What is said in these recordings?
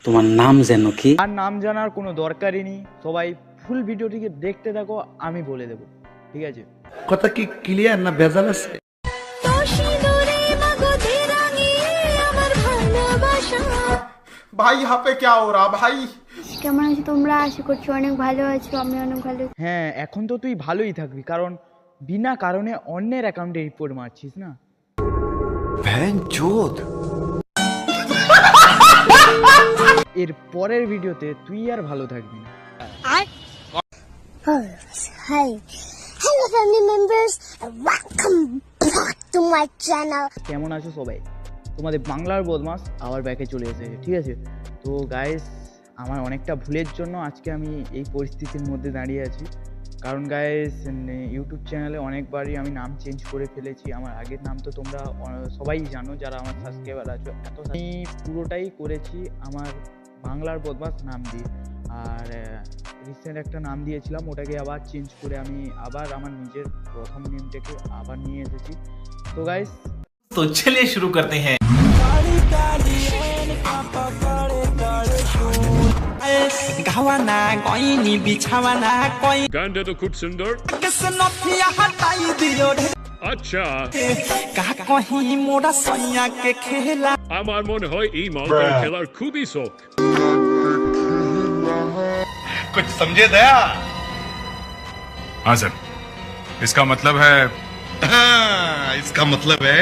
তোমার নাম যেন কি? আর নাম জানার কোনো দরকারই নেই, সবাই ফুল ভিডিওটিকে দেখতে থাকো, আমি বলে দেবো, ঠিক আছে? কথা কি ক্লিয়ার না ভেজাল আছে? ভাই यहाँ पे क्या हो रहा भाई? কেমন আছো তোমরা? আশা করছি অনেক ভালো আছো, আমি অনেক ভালো। হ্যাঁ, এখন তো তুই ভালোই থাকবি, কারণ বিনা কারণে অন্যের অ্যাকাউন্টে রিপোর্ট মারছিস না। এর পরের ভিডিওতে তুই আর ভালো থাকবি না। Hi hello family members, welcome back to my channel. কেমন আছো সবাই? তোমাদের বাংলার বদমাস আবার ব্যাকে চলে এসেছে, ঠিক আছে? তো গাইস, আমার অনেকটা ভুলের জন্য আজকে আমি এই পরিস্থিতির মধ্যে দাঁড়িয়ে আছি। কারণ গাইস, ইউটিউব চ্যানেলে অনেকবারই আমি নাম চেঞ্জ করে ফেলেছি। আমার আগের নাম তো তোমরা সবাই জানো, যারা আমার সাবস্ক্রাইবার আছো। আমি পুরোটাই করেছি আমার বাংলার বদমাস নাম দিয়ে। আর রিসেন্ট একটা নাম দিয়েছিলাম, ওটাকে আবার চেঞ্জ করে আমি আবার আমার নিজের প্রথম নেমটাকে আবার নিয়ে এসেছি। তো গাইস, तो चलिए शुरू करते हैं। गावाना कोइनी बिछावाना कोइ गांडा तो खूब सुंदर। कैसे नथिया हटाई दियो रे अच्छा, का कहीं मोड़ा सैया के खेला আমার মনে হয় এই মালটার খেলার খুবই শখ। कुछ समझे दया? हाँ सर, इसका मतलब है इसका मतलब है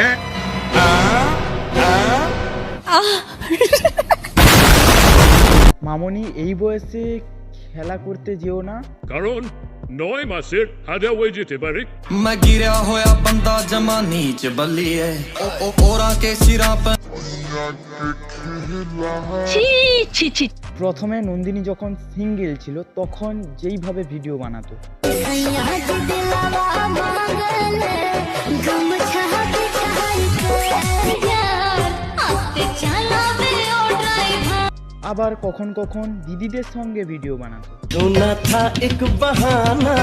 মামনি, এই বয়সে খেলা করতে যেও না। কারণ 9 মাসের হাদা হয়ে যেতে পারে। मैं गिरा होया बंदा जमा नीच बलिए ओ ओरा के सिरा पर প্রথমে নন্দিনী যখন সিঙ্গেল ছিল তখন যেইভাবে ভিডিও বানাতো, আবার কখন কখন দিদিদের সঙ্গে ভিডিও বানাতো। रोना था एक बहाना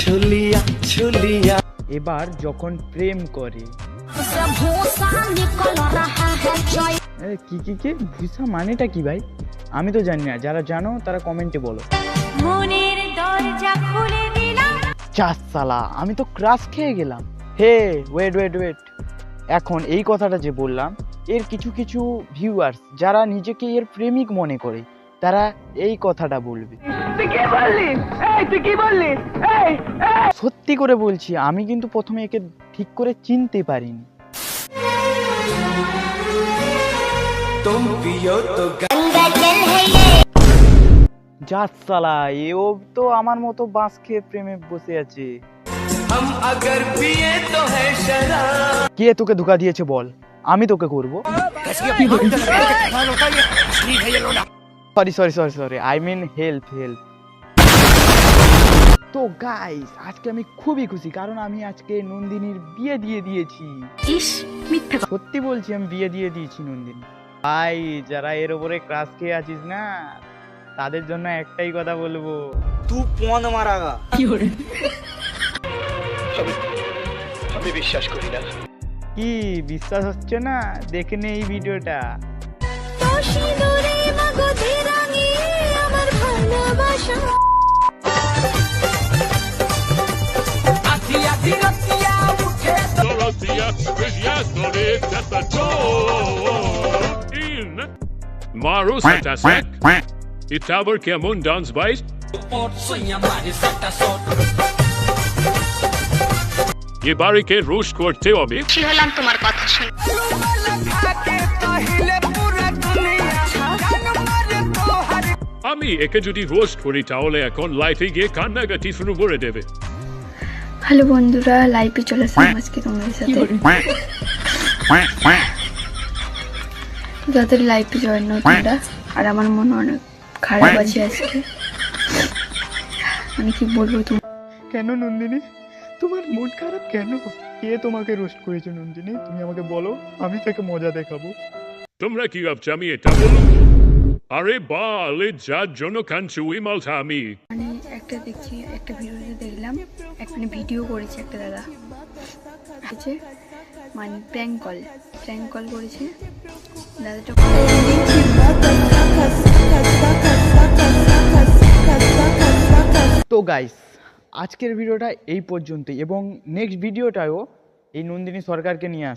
छुलिया छुलिया এবার যখন প্রেম করে, কি কি কি ভুসা মানেটা কি ভাই? আমি তো জানি না, যারা জানো তারা কমেন্টে বলো। চাস সালা, আমি তো ক্রাশ খেয়ে গেলাম। হে ওয়েট ওয়েট ওয়েট, এখন এই কথাটা যে বললাম, এর কিছু কিছু ভিউয়ার্স যারা নিজেকে এর প্রেমিক মনে করে, তারা এই কথাটা বলবে। সত্যি করে বলছি, আমি কিন্তু প্রথমে একে ঠিক করে চিনতে পারিনি। तुम पियो तो জাত সালা, এও তো আমার মতো বাঁশ খেয়ে প্রেমে বসে আছে। हम अगर पिए तो है शराब কে তোকে ধোকা দিয়েছে বল, আমি তোকে করব। Sorry sorry sorry sorry, I mean help help. তো গাইস, আজকে আমি খুবই খুশি, কারণ আমি আজকে নন্দিনীর বিয়ে দিয়ে দিয়েছি। সত্যি বলছি, আমি বিয়ে দিয়ে দিয়েছি নন্দিনী। ভাই, যারা এর উপরে ক্রাশ খেয়ে আছিস না, তাদের জন্য একটাই কথা বলবো, তুই পন মারাগা। আমি বিশ্বাস করি না। কি বিশ্বাস হচ্ছে না? দেখে নে এই ভিডিওটা। Maros atasak. Itabar কেমন ডান্স ভাই? এবারে রোস্ট করতে হবে। কি হলাম তোমার কথা শুনে? আমি একে যদি রোস্ট করি তাহলে এখন লাইফে গিয়ে কান্নাকাটি শুরু করে দেবে। হ্যালো বন্ধুরা, লাইভে চলে আসলাম আজকে তোমাদের সাথে। যাদের লাইভে জয়েন নতুনরা, আর আমার মন অনেক খারাপ আছে আজকে। আমি কি বলবো তুমি? কেন নন্দিনী, তোমার মন খারাপ কেন? কে তোমাকে রোস্ট করেছে নন্দিনী? তুমি আমাকে বলো, আমি তাকে মজা দেখাবো। তোমরা কি ভাবছো আমি এটা বলবো? আরে বালে যার জন্য কাঁদছি ওই মালটা আমি। মানে একটা দেখছি, একটা ভিডিওতে দেখলাম মানে ভিডিও করেছে একটা দাদা আছে, মানে প্র্যাঙ্ক কল করেছে দাদাটা। তো গাইস আজকের ভিডিওটা এই পর্যন্তই, এবং নেক্সট ভিডিওটাও এই নন্দিনী সরকারকে নিয়ে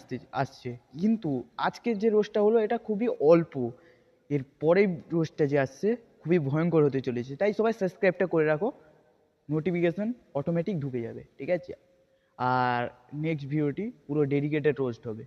আসছে। কিন্তু আজকের যে রোস্টটা হলো এটা খুবই অল্প, এর পরের রোস্টটা যে আসছে খুবই ভয়ঙ্কর হতে চলেছে। তাই সবাই সাবস্ক্রাইবটা করে রাখো, নোটিফিকেশন অটোমেটিক ঢুকে যাবে, ঠিক আছে? আর নেক্সট ভিডিওটি পুরো ডেডিকেটেড রোস্ট হবে।